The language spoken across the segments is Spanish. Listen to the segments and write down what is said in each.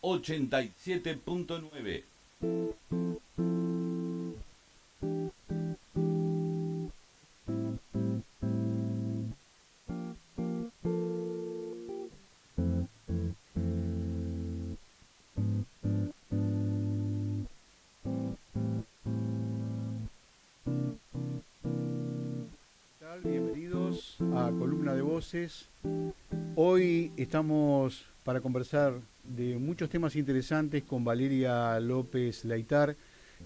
87.9. Bienvenidos a Columna de Voces. Hoy estamos para conversar de muchos temas interesantes con Valeria López Laitar,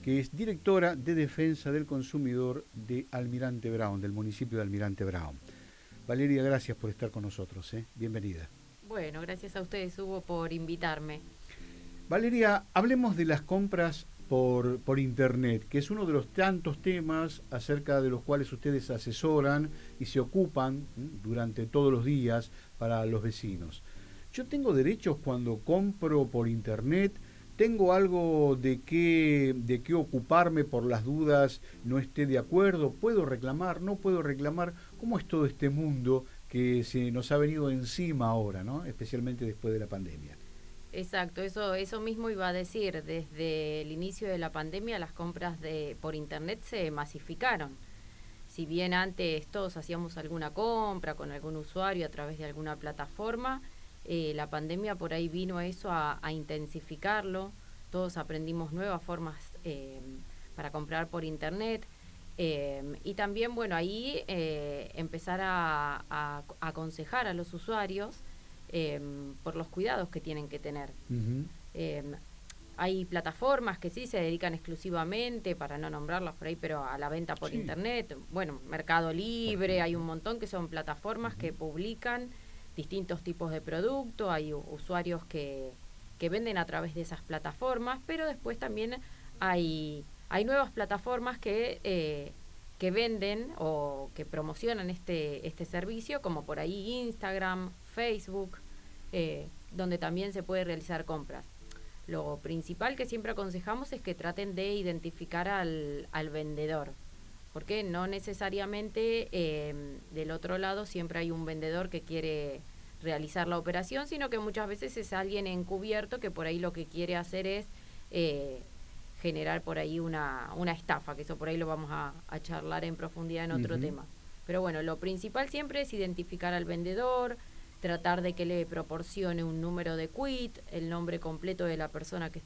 que es directora de Defensa del Consumidor de Almirante Brown, del municipio de Almirante Brown. Valeria, gracias por estar con nosotros. Bienvenida. Bueno, gracias a ustedes, Hugo, por invitarme. Valeria, hablemos de las compras por Internet, que es uno de los tantos temas acerca de los cuales ustedes asesoran y se ocupan durante todos los días para los vecinos. Yo tengo derechos cuando compro por Internet, tengo algo de qué ocuparme por las dudas, no esté de acuerdo, puedo reclamar, no puedo reclamar. ¿Cómo es todo este mundo que se nos ha venido encima ahora, ¿no? Especialmente después de la pandemia? Exacto, eso mismo iba a decir. Desde el inicio de la pandemia las compras por internet se masificaron. Si bien antes todos hacíamos alguna compra con algún usuario a través de alguna plataforma, la pandemia por ahí vino eso a intensificarlo. Todos aprendimos nuevas formas para comprar por internet. Y también, bueno, ahí empezar a aconsejar a los usuarios por los cuidados que tienen que tener. Uh-huh. Hay plataformas que sí se dedican exclusivamente, para no nombrarlas por ahí, pero a la venta por internet. Bueno, Mercado Libre, hay un montón que son plataformas que publican distintos tipos de productos. Hay usuarios que venden a través de esas plataformas, pero después también hay nuevas plataformas que venden o que promocionan este servicio, como por ahí Instagram, Facebook, donde también se puede realizar compras. Lo principal que siempre aconsejamos es que traten de identificar al vendedor, porque no necesariamente del otro lado siempre hay un vendedor que quiere realizar la operación, sino que muchas veces es alguien encubierto que por ahí lo que quiere hacer es generar por ahí una estafa, que eso por ahí lo vamos a charlar en profundidad en otro tema. Pero bueno, lo principal siempre es identificar al vendedor, tratar de que le proporcione un número de quit, el nombre completo de la persona que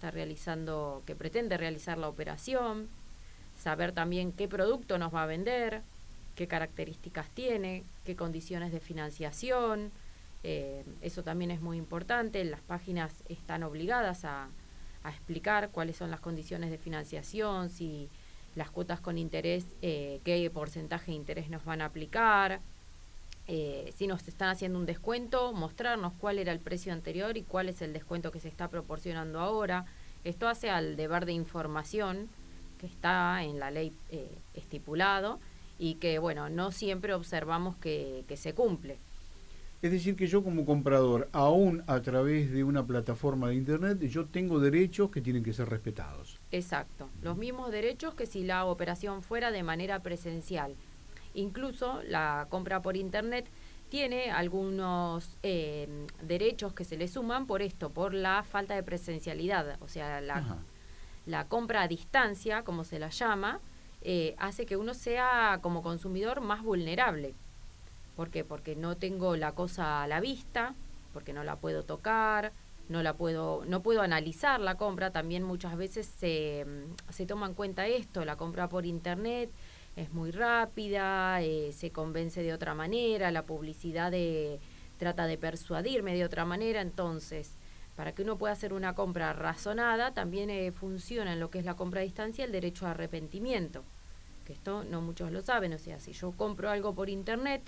pretende realizar la operación, saber también qué producto nos va a vender, qué características tiene, qué condiciones de financiación. Eso también es muy importante. Las páginas están obligadas a explicar cuáles son las condiciones de financiación, si las cuotas con interés, qué porcentaje de interés nos van a aplicar, si nos están haciendo un descuento, mostrarnos cuál era el precio anterior y cuál es el descuento que se está proporcionando ahora. Esto hace al deber de información que está en la ley estipulado y que, bueno, no siempre observamos que se cumple. Es decir, que yo como comprador, aún a través de una plataforma de internet, yo tengo derechos que tienen que ser respetados. Exacto, los mismos derechos que si la operación fuera de manera presencial. Incluso la compra por internet tiene algunos derechos que se le suman por esto, por la falta de presencialidad. O sea, la compra a distancia, como se la llama, hace que uno sea como consumidor más vulnerable. ¿Por qué? Porque no tengo la cosa a la vista, porque no la puedo tocar, no puedo analizar la compra. También muchas veces se toma en cuenta esto, la compra por internet es muy rápida, se convence de otra manera, la publicidad trata de persuadirme de otra manera. Entonces, para que uno pueda hacer una compra razonada, también funciona en lo que es la compra a distancia el derecho a arrepentimiento, que esto no muchos lo saben. O sea, si yo compro algo por internet,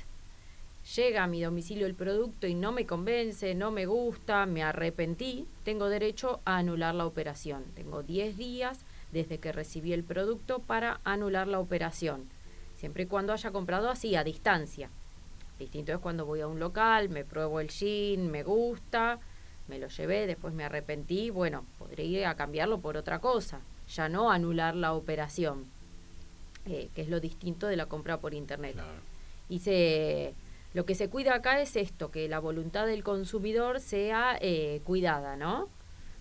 llega a mi domicilio el producto y no me convence, no me gusta, me arrepentí, tengo derecho a anular la operación. Tengo 10 días desde que recibí el producto para anular la operación, siempre y cuando haya comprado así, a distancia. Distinto es cuando voy a un local, me pruebo el jean, me gusta, me lo llevé, después me arrepentí, bueno, podré ir a cambiarlo por otra cosa, ya no anular la operación, que es lo distinto de la compra por internet. Claro. Lo que se cuida acá es esto, que la voluntad del consumidor sea cuidada, ¿no?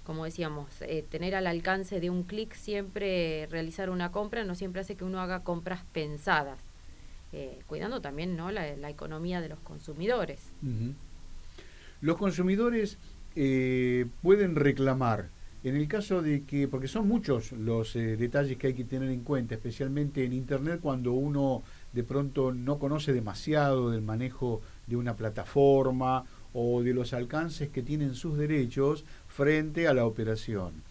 como decíamos, tener al alcance de un clic siempre realizar una compra no siempre hace que uno haga compras pensadas, cuidando también, ¿no?, la economía de los consumidores. Ujú. Los consumidores pueden reclamar en el caso de que, porque son muchos los detalles que hay que tener en cuenta, especialmente en Internet, cuando uno de pronto no conoce demasiado del manejo de una plataforma o de los alcances que tienen sus derechos frente a la operación.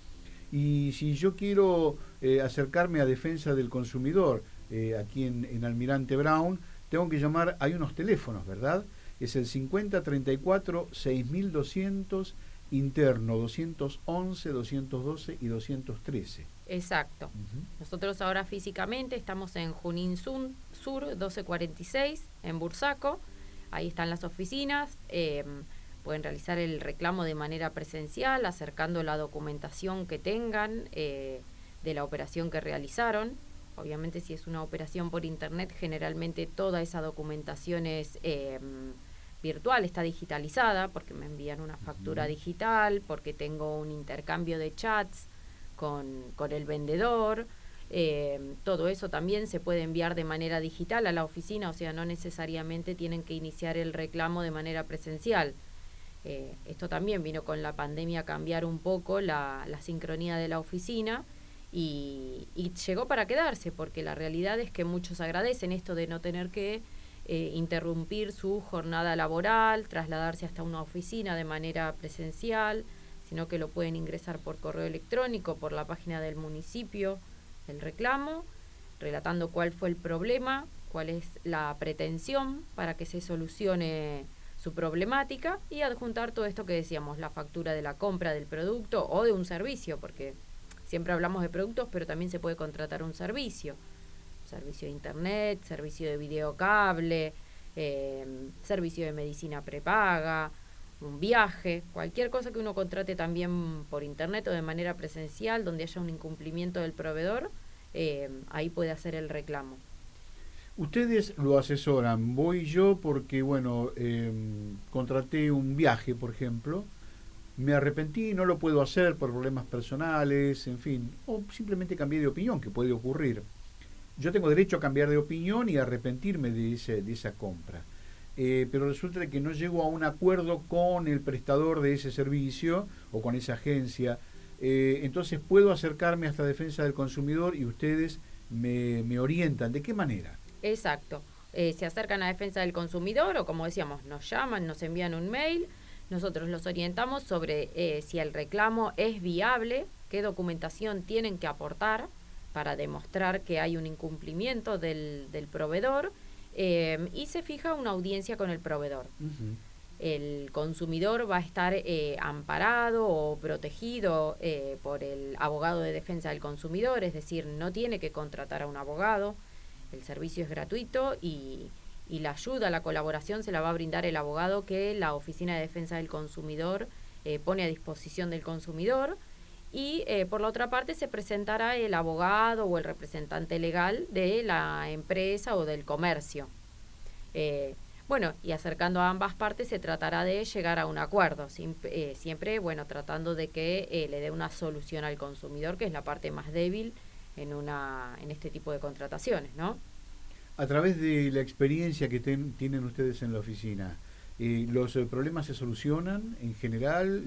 Y si yo quiero acercarme a defensa del consumidor aquí en Almirante Brown, tengo que llamar, hay unos teléfonos, ¿verdad? Es el 5034-6200, interno 211, 212 y 213. Exacto. Ujú. Nosotros ahora físicamente estamos en Junín Sur 1246, en Bursaco. Ahí están las oficinas. Pueden realizar el reclamo de manera presencial, acercando la documentación que tengan de la operación que realizaron. Obviamente, si es una operación por internet, generalmente toda esa documentación es virtual, está digitalizada, porque me envían una factura digital, porque tengo un intercambio de chats con el vendedor. Todo eso también se puede enviar de manera digital a la oficina, o sea, no necesariamente tienen que iniciar el reclamo de manera presencial. Esto también vino con la pandemia a cambiar un poco la sincronía de la oficina y llegó para quedarse, porque la realidad es que muchos agradecen esto de no tener que interrumpir su jornada laboral, trasladarse hasta una oficina de manera presencial, sino que lo pueden ingresar por correo electrónico, por la página del municipio, el reclamo, relatando cuál fue el problema, cuál es la pretensión para que se solucione su problemática, y adjuntar todo esto que decíamos, la factura de la compra del producto o de un servicio, porque siempre hablamos de productos, pero también se puede contratar un servicio de internet, servicio de videocable, servicio de medicina prepaga, un viaje, cualquier cosa que uno contrate también por internet o de manera presencial, donde haya un incumplimiento del proveedor, ahí puede hacer el reclamo. Ustedes lo asesoran, voy yo porque, bueno, contraté un viaje, por ejemplo, me arrepentí, no lo puedo hacer por problemas personales, en fin, o simplemente cambié de opinión, que puede ocurrir. Yo tengo derecho a cambiar de opinión y arrepentirme de esa compra. Pero resulta que no llego a un acuerdo con el prestador de ese servicio o con esa agencia. Entonces puedo acercarme hasta Defensa del Consumidor y ustedes me orientan. ¿De qué manera? Exacto. Se acercan a Defensa del Consumidor o, como decíamos, nos llaman, nos envían un mail. Nosotros los orientamos sobre si el reclamo es viable, qué documentación tienen que aportar para demostrar que hay un incumplimiento del proveedor, y se fija una audiencia con el proveedor. Uh-huh. El consumidor va a estar amparado o protegido por el abogado de defensa del consumidor, es decir, no tiene que contratar a un abogado, el servicio es gratuito y la ayuda, la colaboración se la va a brindar el abogado que la Oficina de Defensa del Consumidor pone a disposición del consumidor. Y por la otra parte se presentará el abogado o el representante legal de la empresa o del comercio. Bueno, y acercando a ambas partes se tratará de llegar a un acuerdo, siempre, bueno, tratando de que le dé una solución al consumidor, que es la parte más débil en este tipo de contrataciones, ¿no? A través de la experiencia que tienen ustedes en la oficina, ¿los problemas se solucionan en general?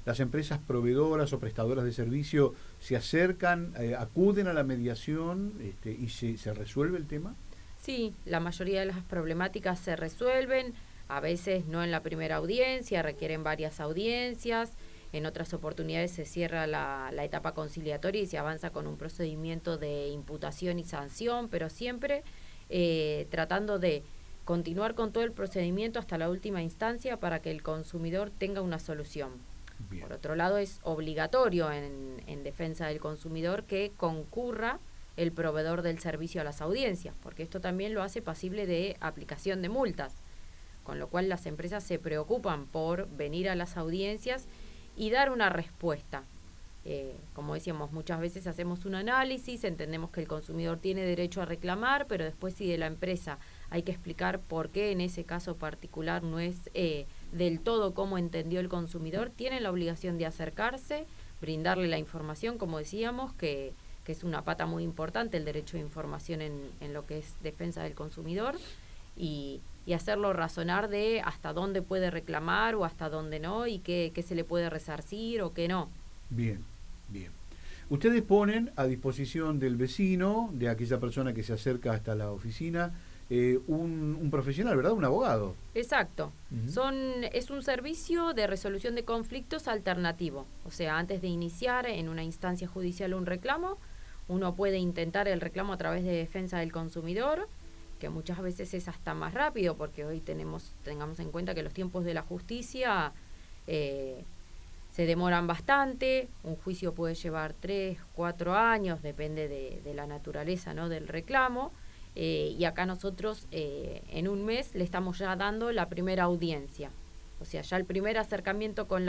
Las empresas proveedoras o prestadoras de servicio se acercan, acuden a la mediación y se resuelve el tema? Sí, la mayoría de las problemáticas se resuelven, a veces no en la primera audiencia, requieren varias audiencias, en otras oportunidades se cierra la etapa conciliatoria y se avanza con un procedimiento de imputación y sanción, pero siempre tratando de continuar con todo el procedimiento hasta la última instancia para que el consumidor tenga una solución. Bien. Por otro lado, es obligatorio en defensa del consumidor que concurra el proveedor del servicio a las audiencias, porque esto también lo hace pasible de aplicación de multas, con lo cual las empresas se preocupan por venir a las audiencias y dar una respuesta. Como decíamos, muchas veces hacemos un análisis, entendemos que el consumidor tiene derecho a reclamar, pero después si de la empresa hay que explicar por qué en ese caso particular no es del todo cómo entendió el consumidor, tienen la obligación de acercarse, brindarle la información, como decíamos, que es una pata muy importante, el derecho de información en lo que es defensa del consumidor, y hacerlo razonar de hasta dónde puede reclamar o hasta dónde no, y qué se le puede resarcir o qué no. Bien, bien. Ustedes ponen a disposición del vecino, de aquella persona que se acerca hasta la oficina, un profesional, ¿verdad? Un abogado. Exacto. Es un servicio de resolución de conflictos alternativo. O sea, antes de iniciar en una instancia judicial un reclamo, uno puede intentar el reclamo a través de defensa del consumidor, que muchas veces es hasta más rápido, porque hoy tengamos en cuenta que los tiempos de la justicia se demoran bastante. Un juicio puede llevar 3, 4 años, depende de la naturaleza, ¿no?, del reclamo. Y acá nosotros en un mes le estamos ya dando la primera audiencia. O sea, ya el primer acercamiento con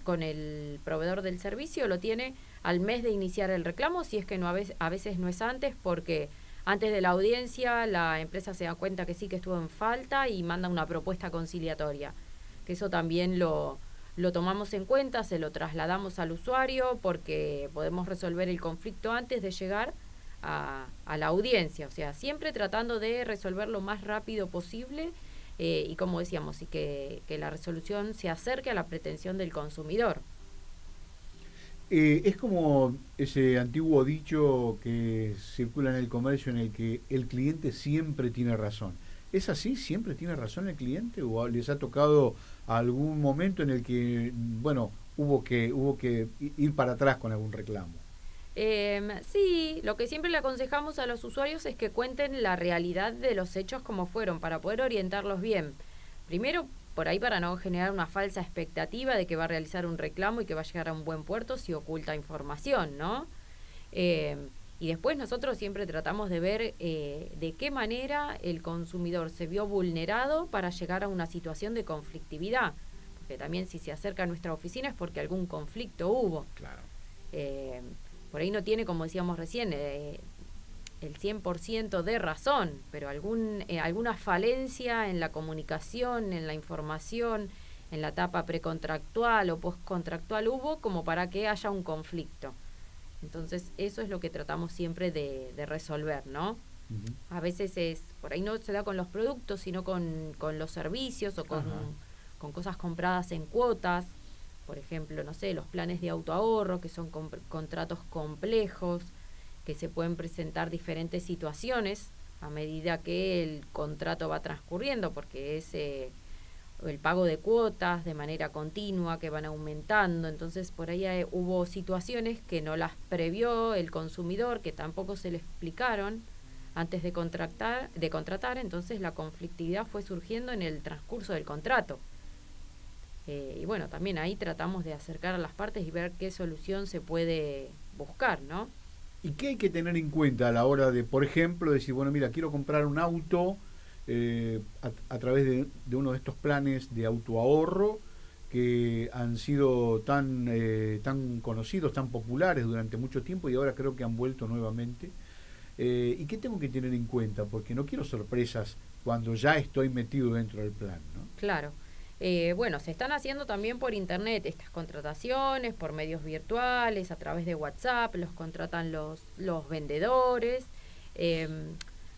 con el proveedor del servicio lo tiene al mes de iniciar el reclamo, si es que no a veces no es antes, porque antes de la audiencia la empresa se da cuenta que sí, que estuvo en falta, y manda una propuesta conciliatoria. Que eso también lo tomamos en cuenta, se lo trasladamos al usuario, porque podemos resolver el conflicto antes de llegar a la audiencia. O sea, siempre tratando de resolver lo más rápido posible, y como decíamos, y que la resolución se acerque a la pretensión del consumidor. Es como ese antiguo dicho que circula en el comercio, en el que el cliente siempre tiene razón. ¿Es así? ¿Siempre tiene razón el cliente? ¿O les ha tocado algún momento en el que, bueno, hubo que ir para atrás con algún reclamo? Sí, lo que siempre le aconsejamos a los usuarios es que cuenten la realidad de los hechos como fueron, para poder orientarlos bien. Primero, por ahí, para no generar una falsa expectativa de que va a realizar un reclamo y que va a llegar a un buen puerto si oculta información, ¿no? Y después nosotros siempre tratamos de ver de qué manera el consumidor se vio vulnerado para llegar a una situación de conflictividad. Porque también, si se acerca a nuestra oficina, es porque algún conflicto hubo. Claro. Por ahí no tiene, como decíamos recién, el 100% de razón, pero alguna falencia en la comunicación, en la información, en la etapa precontractual o postcontractual hubo, como para que haya un conflicto. Entonces, eso es lo que tratamos siempre de resolver, ¿no? Uh-huh. A veces por ahí no se da con los productos, sino con los servicios o con cosas compradas en cuotas. Por ejemplo, no sé, los planes de autoahorro, que son contratos complejos, que se pueden presentar diferentes situaciones a medida que el contrato va transcurriendo, porque es el pago de cuotas de manera continua que van aumentando. Entonces, por ahí hubo situaciones que no las previó el consumidor, que tampoco se le explicaron antes de contratar. Entonces la conflictividad fue surgiendo en el transcurso del contrato. Y bueno, también ahí tratamos de acercar a las partes y ver qué solución se puede buscar, ¿no? ¿Y qué hay que tener en cuenta a la hora de, por ejemplo, decir, bueno, mira, quiero comprar un auto a través de uno de estos planes de autoahorro que han sido tan conocidos, tan populares durante mucho tiempo, y ahora creo que han vuelto nuevamente? ¿Y qué tengo que tener en cuenta? Porque no quiero sorpresas cuando ya estoy metido dentro del plan, ¿no? Claro. Bueno, se están haciendo también por internet estas contrataciones, por medios virtuales, a través de WhatsApp, los contratan los vendedores.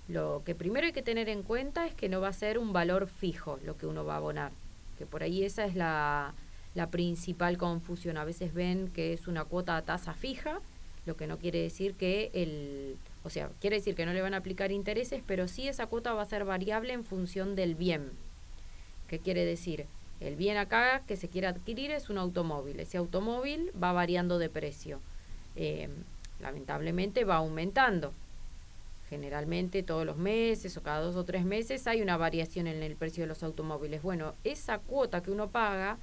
Lo que primero hay que tener en cuenta es que no va a ser un valor fijo lo que uno va a abonar, que por ahí esa es la principal confusión. A veces ven que es una cuota a tasa fija, lo que no quiere decir o sea, quiere decir que no le van a aplicar intereses, pero sí esa cuota va a ser variable en función del bien. ¿Qué quiere decir? El bien acá que se quiere adquirir es un automóvil. Ese automóvil va variando de precio. Lamentablemente va aumentando. Generalmente todos los meses o cada 2 o 3 meses hay una variación en el precio de los automóviles. Bueno, esa cuota que uno paga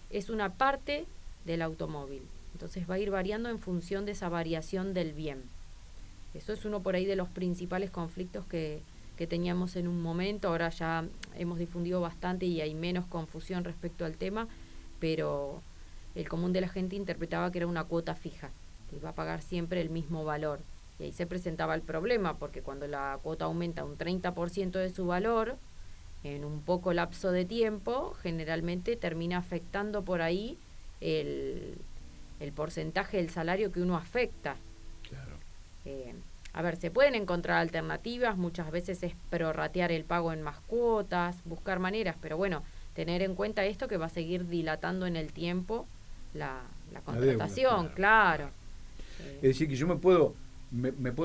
es una parte del automóvil. Entonces va a ir variando en función de esa variación del bien. Eso es uno por ahí de los principales conflictos que teníamos en un momento. Ahora ya hemos difundido bastante y hay menos confusión respecto al tema, pero el común de la gente interpretaba que era una cuota fija, que iba a pagar siempre el mismo valor. Y ahí se presentaba el problema, porque cuando la cuota aumenta un 30% de su valor, en un poco lapso de tiempo, generalmente termina afectando por ahí el porcentaje del salario que uno afecta. Claro. A ver, se pueden encontrar alternativas, muchas veces es prorratear el pago en más cuotas, buscar maneras, pero bueno, tener en cuenta esto que va a seguir dilatando en el tiempo la contratación, deuda, claro. Es decir, que yo me puedo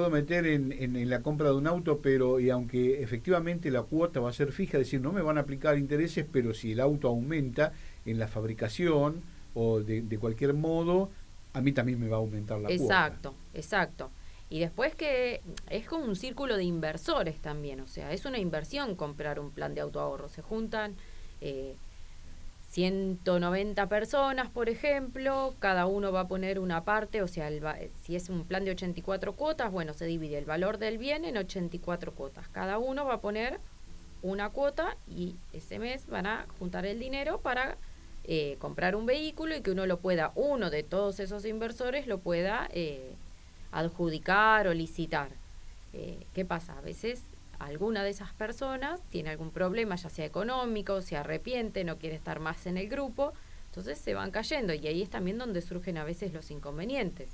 meter en la compra de un auto, pero y aunque efectivamente la cuota va a ser fija, es decir, no me van a aplicar intereses, pero si el auto aumenta en la fabricación o de cualquier modo, a mí también me va a aumentar la cuota. Exacto, exacto. Y después que es como un círculo de inversores también, o sea, es una inversión comprar un plan de autoahorro. Se juntan 190 personas, por ejemplo, cada uno va a poner una parte, o sea, si es un plan de 84 cuotas, bueno, se divide el valor del bien en 84 cuotas. Cada uno va a poner una cuota y ese mes van a juntar el dinero para comprar un vehículo y que uno de todos esos inversores lo pueda adjudicar o licitar. ¿Qué pasa? A veces alguna de esas personas tiene algún problema, ya sea económico, se arrepiente, no quiere estar más en el grupo, entonces se van cayendo y ahí es también donde surgen a veces los inconvenientes.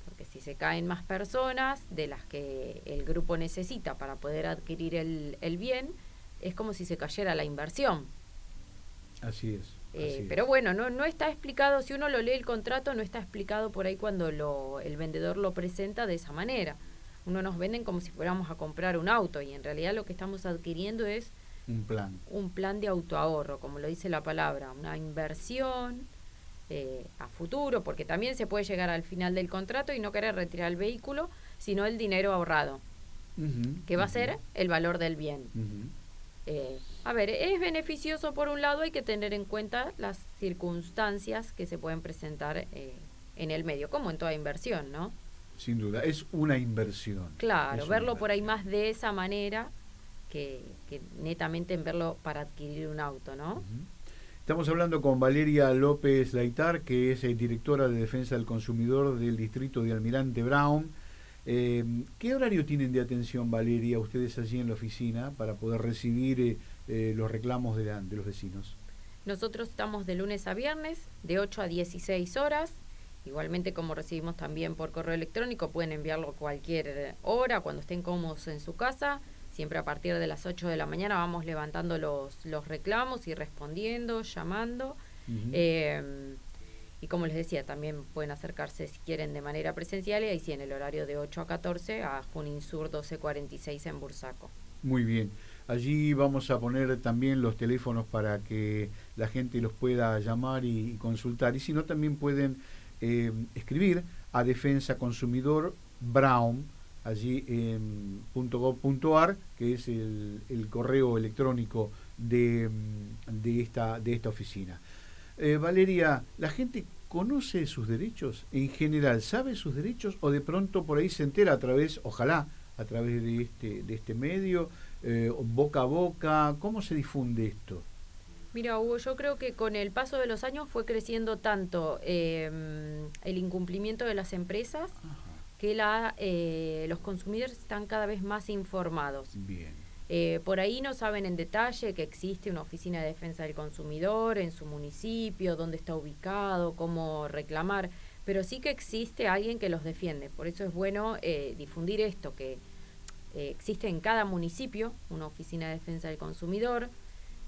Porque si se caen más personas de las que el grupo necesita para poder adquirir el bien, es como si se cayera la inversión. Así es. Pero bueno, no está explicado, si uno lo lee el contrato, no está explicado por ahí cuando el vendedor lo presenta de esa manera. Uno nos venden como si fuéramos a comprar un auto y en realidad lo que estamos adquiriendo es un plan de autoahorro, como lo dice la palabra, una inversión a futuro, porque también se puede llegar al final del contrato y no querer retirar el vehículo, sino el dinero ahorrado, que va a ser el valor del bien. A ver, es beneficioso por un lado, hay que tener en cuenta las circunstancias que se pueden presentar en el medio, como en toda inversión, ¿no? Sin duda, es una inversión. Claro, verlo por ahí más de esa manera que netamente en verlo para adquirir un auto, ¿no? Estamos hablando con Valeria López Laitar, que es directora de Defensa del Consumidor del distrito de Almirante Brown. ¿Qué horario tienen de atención, Valeria, ustedes allí en la oficina para poder recibir los reclamos de los vecinos? Nosotros estamos de lunes a viernes, de 8 a 16 horas. Igualmente, como recibimos también por correo electrónico, pueden enviarlo a cualquier hora, cuando estén cómodos en su casa. Siempre a partir de las 8 de la mañana vamos levantando los reclamos y respondiendo, llamando. Y como les decía, también pueden acercarse si quieren de manera presencial y ahí sí en el horario de 8 a 14 a Junín Sur 1246 en Bursaco. Muy bien. Allí vamos a poner también los teléfonos para que la gente los pueda llamar y consultar. Y si no, también pueden escribir a Defensa Consumidor Brown, allí en .gov.ar, que es el correo electrónico de esta oficina. Valeria, ¿la gente conoce sus derechos? En general, ¿sabe sus derechos? ¿O de pronto por ahí se entera ojalá, a través de este medio, boca a boca? ¿Cómo se difunde esto? Mira, Hugo, yo creo que con el paso de los años fue creciendo tanto el incumplimiento de las empresas que los consumidores están cada vez más informados. Bien. Por ahí no saben en detalle que existe una oficina de defensa del consumidor en su municipio, dónde está ubicado, cómo reclamar, pero sí que existe alguien que los defiende. Por eso es bueno difundir esto, que existe en cada municipio una oficina de defensa del consumidor,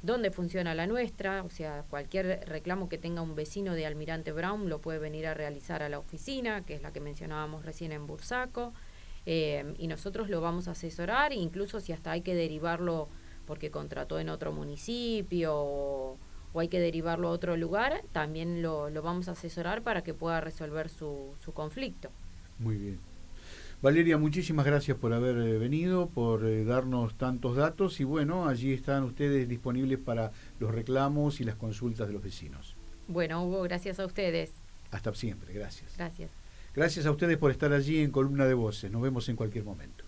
donde funciona la nuestra, o sea, cualquier reclamo que tenga un vecino de Almirante Brown lo puede venir a realizar a la oficina, que es la que mencionábamos recién en Bursaco, y nosotros lo vamos a asesorar, incluso si hasta hay que derivarlo porque contrató en otro municipio o hay que derivarlo a otro lugar, también lo vamos a asesorar para que pueda resolver su conflicto. Muy bien. Valeria, muchísimas gracias por haber venido, por darnos tantos datos y bueno, allí están ustedes disponibles para los reclamos y las consultas de los vecinos. Bueno, Hugo, gracias a ustedes. Hasta siempre, gracias. Gracias. Gracias a ustedes por estar allí en Columna de Voces. Nos vemos en cualquier momento.